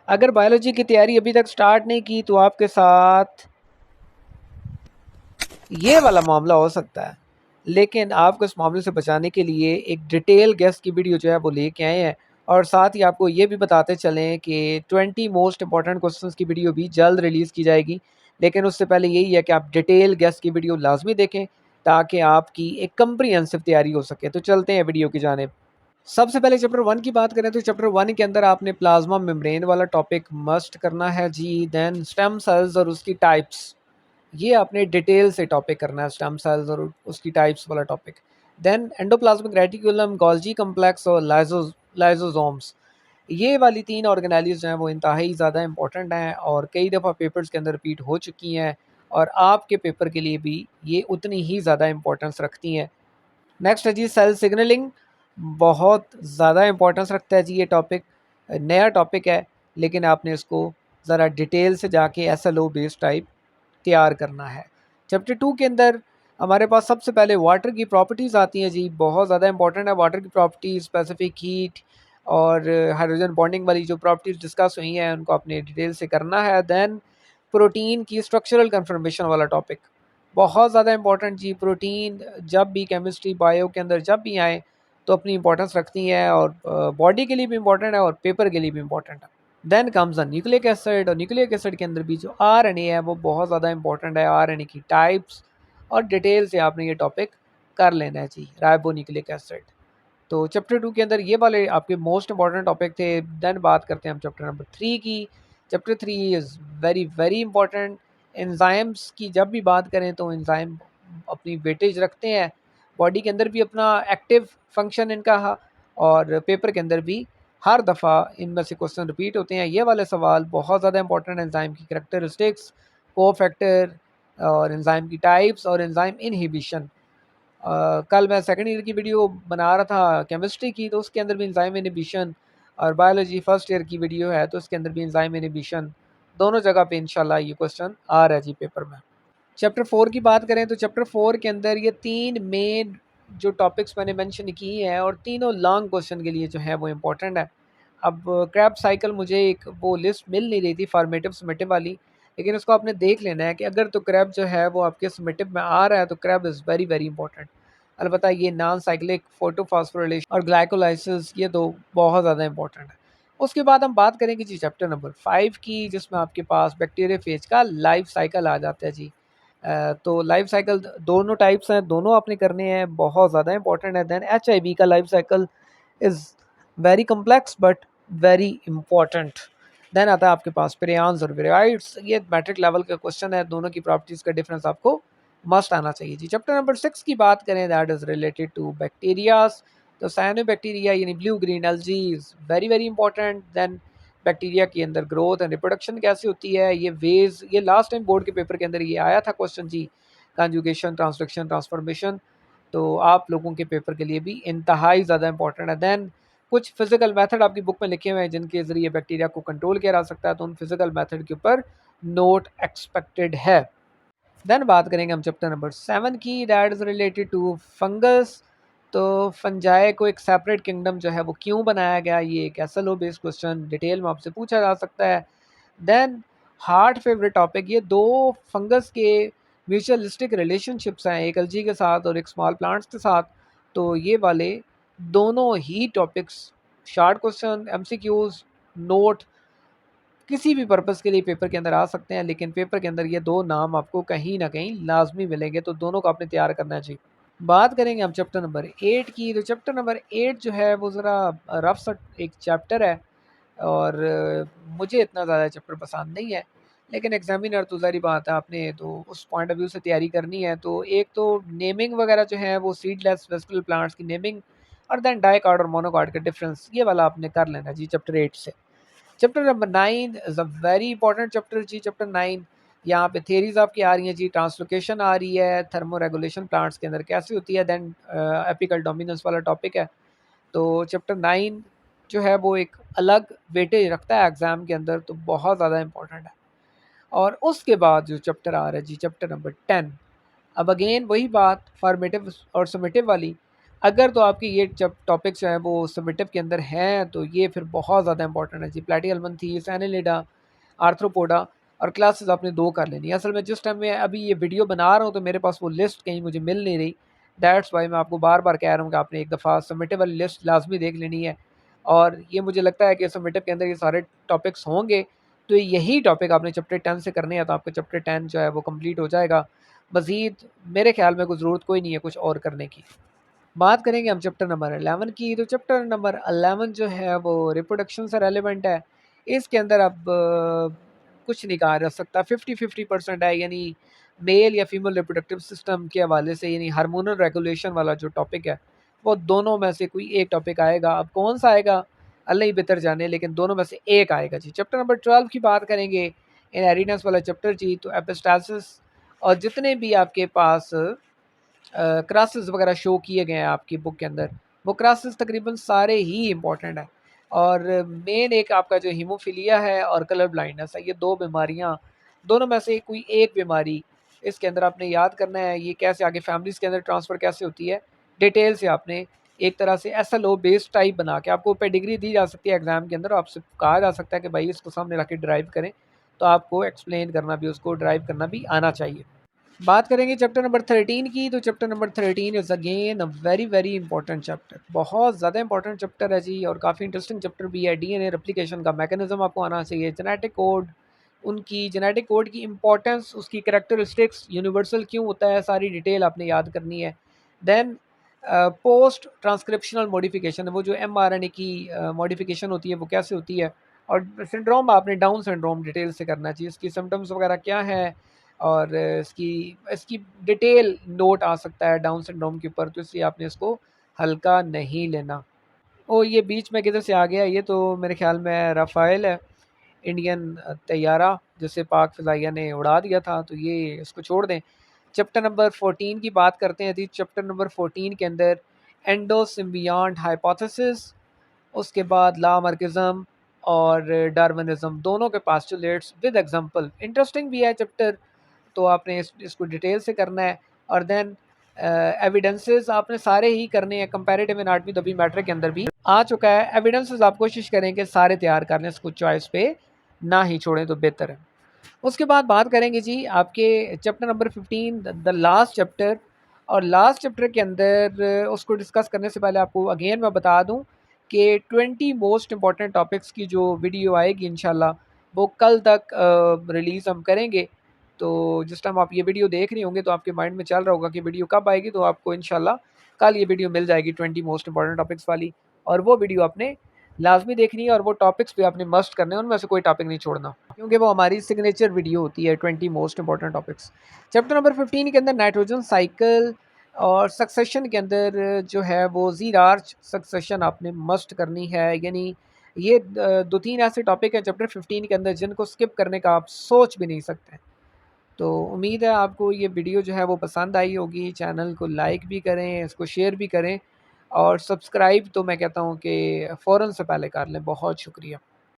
अगर बायोलॉजी की तैयारी अभी तक स्टार्ट नहीं की तो आपके साथ ये वाला मामला हो सकता है, लेकिन आपको इस मामले से बचाने के लिए एक डिटेल गेस्ट की वीडियो जो है वो लेके आए हैं, और साथ ही आपको ये भी बताते चलें कि 20 मोस्ट इंपॉर्टेंट क्वेश्चंस की वीडियो भी जल्द रिलीज़ की जाएगी। लेकिन उससे पहले यही है कि आप डिटेल गेस्ट की वीडियो लाजमी देखें ताकि आपकी एक कंप्रीहेंसिव तैयारी हो सके। तो चलते हैं वीडियो की जानिब। सबसे पहले चैप्टर 1 की बात करें तो चैप्टर 1 के अंदर आपने प्लाज्मा मेम्ब्रेन वाला टॉपिक मस्ट करना है जी। देन स्टेम सेल्स और उसकी टाइप्स, ये आपने डिटेल से टॉपिक करना है, स्टेम सेल्स और उसकी टाइप्स वाला topic. Then endoplasmic reticulum, Golgi complex और लाइजोसोम्स, ये वाली 3 ऑर्गेनेलिज जो हैं वो इंतहाई ज़्यादा इंपॉर्टेंट हैं और कई दफ़ा पेपर्स के अंदर रिपीट हो चुकी हैं, और आपके पेपर के लिए भी ये उतनी ही ज़्यादा इंपॉर्टेंस रखती हैं। नेक्स्ट है जी सेल सिग्नलिंग, बहुत ज़्यादा इंपॉर्टेंस रखता है जी ये टॉपिक। नया टॉपिक है लेकिन आपने इसको ज़रा डिटेल से जाके SLO बेस्ड टाइप तैयार करना है। चैप्टर 2 के अंदर हमारे पास सबसे पहले वाटर की प्रॉपर्टीज़ आती हैं जी, बहुत ज़्यादा इंपॉर्टेंट है वाटर की प्रॉपर्टीज़, स्पेसिफिक हीट और हाइड्रोजन बॉन्डिंग वाली जो प्रॉपर्टीज़ डिस्कस हुई हैं उनको आपने डिटेल से करना है। देन प्रोटीन की स्ट्रक्चरल कन्फर्मेशन वाला टॉपिक, बहुत ज़्यादा इंपॉर्टेंट जी। प्रोटीन जब भी केमिस्ट्री बायो के अंदर जब भी आए तो अपनी इंपॉर्टेंस रखती हैं, और बॉडी के लिए भी इंपॉर्टेंट है और पेपर के लिए भी इंपॉर्टेंट है। Then comes the nucleic acid, और न्यूक्लिक एसिड के अंदर भी जो RNA है वो बहुत ज़्यादा इंपॉर्टेंट है, RNA की टाइप्स और डिटेल से आपने ये टॉपिक कर लेना है जी। राइबो न्यूक्लिक एसिड, तो चैप्टर 2 के अंदर ये वाले आपके मोस्ट इंपॉर्टेंट टॉपिक थे। देन बात करते हैं हम चैप्टर नंबर 3 की। Chapter 3 is very very important. Enzymes की जब भी बात करें तो एंजाइम अपनी वेटेज रखते हैं, बॉडी के अंदर भी अपना एक्टिव फंक्शन इनका और पेपर के अंदर भी हर दफ़ा इनमें से क्वेश्चन रिपीट होते हैं। ये वाले सवाल बहुत ज़्यादा इंपॉर्टेंट, एंजाइम की करैक्टरिस्टिक्स, कोफैक्टर और एंजाइम की टाइप्स और एंजाइम इनहिबिशन। कल मैं सेकंड ईयर की वीडियो बना रहा था केमिस्ट्री की, तो उसके अंदर भी एंजाइम इनहिबिशन, और बायोलॉजी फर्स्ट ईयर की वीडियो है तो उसके अंदर भी एंजाइम इनहिबिशन, दोनों जगह पे इंशाल्लाह ये क्वेश्चन आ रहा है जी पेपर में। चैप्टर 4 की बात करें तो चैप्टर 4 के अंदर ये 3 मेन जो टॉपिक्स मैंने मेंशन किए हैं और तीनों लॉन्ग क्वेश्चन के लिए जो है वो इम्पोर्टेंट है। अब क्रैब साइकिल मुझे एक वो लिस्ट मिल नहीं रही थी फॉर्मेटिव समेटिव वाली, लेकिन उसको आपने देख लेना है कि अगर तो क्रैब जो है वो आपके समेटिव में आ रहा है तो crab is very very important. अलबत्ता ये नॉन साइक्लिक फोटोफॉस्फोरिलेशन और ग्लाइकोलाइसिस ये तो बहुत ज़्यादा इंपॉर्टेंट है। उसके बाद हम बात करेंगे जी चैप्टर नंबर 5 की, जिसमें आपके पास बैक्टीरिया फेज का लाइफ साइकिल आ जाता है जी। तो लाइफ साइकिल दोनों टाइप्स हैं, दोनों आपने करने हैं, बहुत ज़्यादा इंपॉर्टेंट है। देन HIV का life cycle is very complex but very important. Then आता है आपके पास प्रियॉन्स और विराइड्स, ये मैट्रिक लेवल का क्वेश्चन है, दोनों की प्रॉपर्टीज़ का डिफरेंस आपको मस्ट आना चाहिए जी। चैप्टर नंबर 6 की बात करें that is related to bacterias, तो साइनोबैक्टीरिया यानी blue green algae is very very important. Then bacteria के अंदर ग्रोथ एंड रिप्रोडक्शन कैसे होती है, ये वेज, ये लास्ट टाइम बोर्ड के पेपर के अंदर ये आया था क्वेश्चन जी, कंजुगेशन, ट्रांसलेशन, ट्रांसफॉर्मेशन, तो आप लोगों के पेपर के लिए भी इंतहाई ज़्यादा इंपॉर्टेंट है। देन कुछ फिजिकल मेथड आपकी बुक में लिखे हुए हैं जिनके ज़रिए बैक्टीरिया को कंट्रोल किया जा सकता है, तो उन फिजिकल मेथड के ऊपर नोट एक्सपेक्टेड है। देन बात करेंगे हम चैप्टर नंबर 7 की, that is related to fungus, तो फंजाई को एक सेपरेट किंगडम जो है वो क्यों बनाया गया, ये एक SLO बेस्ड क्वेश्चन डिटेल में आपसे पूछा जा सकता है। देन हार्ट फेवरेट टॉपिक, ये दो फंगस के म्यूचुअलिस्टिक रिलेशनशिप्स हैं, एक एल्गी के साथ और एक स्मॉल प्लांट्स के साथ, तो ये वाले दोनों ही topics short question MCQs note किसी भी पर्पज़ के लिए पेपर के अंदर आ सकते हैं, लेकिन पेपर के अंदर ये दो नाम आपको कहीं ना कहीं लाजमी मिलेंगे, तो दोनों को आपने तैयार करना चाहिए। बात करेंगे हम चैप्टर नंबर 8 की, तो चैप्टर नंबर 8 जो है वो ज़रा रफ सा एक चैप्टर है, और मुझे इतना ज़्यादा चैप्टर पसंद नहीं है, लेकिन एग्जामिनर तो ज़ाहिर बात है आपने तो उस पॉइंट ऑफ व्यू से तैयारी करनी है। तो एक तो नेमिंग वगैरह जो है वो सीडलेस वेजिटेबल प्लांट्स की नेमिंग, और देन डाइकॉट और मोनोकॉट का डिफरेंस, ये वाला आपने कर लेना जी चैप्टर 8 से। Chapter number 9 is a very important chapter जी। चैप्टर 9 यहाँ पे थेरीज आपकी आ रही हैं जी, ट्रांसलोकेशन आ रही है, थर्मो रेगुलेशन प्लांट्स के अंदर कैसे होती है, देन एपिकल डोमिनेंस वाला टॉपिक है। तो चैप्टर 9 जो है वो एक अलग वेटेज रखता है एग्ज़ाम के अंदर, तो बहुत ज़्यादा इंपॉर्टेंट है। और उसके बाद जो चैप्टर आ रहा है जी चैप्टर नंबर 10, अब अगेन वही बात फॉर्मेटिव और समेटिव वाली, अगर तो आपकी ये जब टॉपिक्स जो हैं वो समेटिव के अंदर हैं तो ये फिर बहुत ज़्यादा इंपॉर्टेंट है जी। प्लैटिहेल्मिन्थेस, एनेलिडा, आर्थ्रोपोडा और क्लासेस आपने 2 कर लेनी है। असल में जिस टाइम मैं अभी ये वीडियो बना रहा हूँ तो मेरे पास वो लिस्ट कहीं मुझे मिल नहीं रही। दैट्स व्हाई मैं आपको बार-बार कह रहा हूँ कि आपने एक दफ़ा समेटिव वाली लिस्ट लाज़मी देख लेनी है। और ये मुझे लगता है कि समेटिव के अंदर ये सारे टॉपिक्स होंगे, तो यही टॉपिक आपने चैप्टर 10 से करने हैं, तो आपका चैप्टर 10 जो है वो कंप्लीट हो जाएगा। मज़ीद मेरे ख़्याल में कोई ज़रूरत कोई नहीं है कुछ और करने की। बात करेंगे हम चैप्टर नंबर 11 की, तो चैप्टर नंबर 11 जो है वो रिप्रोडक्शन से रेलेवेंट है। इसके अंदर अब कुछ नहीं कहा जा सकता, 50-50% है, यानी मेल या फीमेल रिप्रोडक्टिव सिस्टम के हवाले से, यानी हार्मोनल रेगुलेशन वाला जो टॉपिक है, वो दोनों में से कोई एक टॉपिक आएगा। अब कौन सा आएगा अल्लाह ही बेहतर जाने, लेकिन दोनों में से एक आएगा जी। चैप्टर नंबर 12 की बात करेंगे, इनहेरिटेंस वाला चैप्टर जी। तो एपिस्टासिस और जितने भी आपके पास क्रासेस वगैरह शो किए गए हैं आपकी बुक के अंदर, वो क्रासेस तकरीबन सारे ही इम्पोर्टेंट हैं। और मेन एक आपका जो हीमोफीलिया है और कलर ब्लाइंडनेस है, ये 2 बीमारियाँ, दोनों में से कोई एक बीमारी इसके अंदर आपने याद करना है। ये कैसे आगे फैमिलीज़ के अंदर ट्रांसफ़र कैसे होती है, डिटेल से आपने एक तरह से एसएलओ बेस्ड टाइप बना के, आपको पेडिग्री दी जा सकती है एग्ज़ाम के अंदर, आपसे कहा जा सकता है कि भाई इसको सामने ला के ड्राइव करें, तो आपको एक्सप्लेन करना भी, उसको ड्राइव करना भी आना चाहिए। बात करेंगे चैप्टर नंबर 13 की, तो chapter number 13 is again a very very important chapter. बहुत ज़्यादा इंपॉर्टेंट चैप्टर है जी, और काफ़ी इंटरेस्टिंग चैप्टर भी है। डीएनए रेप्लिकेशन का मैकेनिज्म आपको आना चाहिए, जेनेटिक कोड, उनकी जेनेटिक कोड की इंपॉर्टेंस, उसकी कैरेक्टरिस्टिक्स, यूनिवर्सल क्यों होता है, सारी डिटेल आपने याद करनी है। देन पोस्ट ट्रांसक्रिप्शनल मॉडिफिकेशन, वो जो एमआरएनए की मॉडिफिकेशन होती है वो कैसे होती है। और सिंड्रोम आपने डाउन सिंड्रोम डिटेल से करना चाहिए, इसकी सिम्टम्स वगैरह क्या है, और इसकी इसकी डिटेल नोट आ सकता है डाउन सिंड्रोम के ऊपर, तो इसलिए आपने इसको हल्का नहीं लेना। और ये बीच में किधर से आ गया, ये तो मेरे ख्याल में राफ़ेल है, इंडियन तैयारा जिसे पाक फ़िज़ाइया ने उड़ा दिया था, तो ये इसको छोड़ दें। चैप्टर नंबर 14 की बात करते हैं जी। चैप्टर नंबर 14 के अंदर एंडोसिम्बियंट हाइपोथेसिस, उसके बाद लामार्किज्म और डार्विनिज्म, दोनों के पास्टुलेट्स विद एग्जांपल। इंटरेस्टिंग भी है चैप्टर, तो आपने इसको डिटेल से करना है। और देन एविडेंसेस आपने सारे ही करने हैं। Comparative anatomy the B matter के अंदर भी आ चुका है। एविडेंसेस आप कोशिश करें कि सारे तैयार कर लें, इसको चॉइस पे ना ही छोड़ें तो बेहतर है। उसके बाद बात करेंगे जी आपके chapter number 15, the last chapter. और लास्ट चैप्टर के अंदर उसको डिस्कस करने से पहले आपको अगेन मैं बता दूं कि 20 मोस्ट इंपॉर्टेंट टॉपिक्स की जो वीडियो आएगी इंशाल्लाह, वो कल तक रिलीज़ हम करेंगे। तो जिस टाइम आप ये वीडियो देख रहे होंगे तो आपके माइंड में चल रहा होगा कि वीडियो कब आएगी, तो आपको इंशाल्लाह कल ये वीडियो मिल जाएगी 20 मोस्ट इंपॉर्टेंट टॉपिक्स वाली। और वो वीडियो आपने लाजमी देखनी है, और वो टॉपिक्स भी आपने मस्ट करने हैं, उनमें से कोई टॉपिक नहीं छोड़ना, क्योंकि वो हमारी सिग्नेचर वीडियो होती है 20 most important topics. Chapter number 15 के अंदर नाइट्रोजन साइकिल और सक्सेशन के अंदर जो है वो ज़ीर आर्च सक्सेशन आपने मस्ट करनी है। यानी ये 2-3 ऐसे टॉपिक हैं चैप्टर 15 के अंदर जिनको स्किप करने का आप सोच भी नहीं सकते। तो उम्मीद है आपको ये वीडियो जो है वो पसंद आई होगी। चैनल को लाइक भी करें, इसको शेयर भी करें, और सब्सक्राइब तो मैं कहता हूँ कि फ़ौरन से पहले कर लें। बहुत शुक्रिया।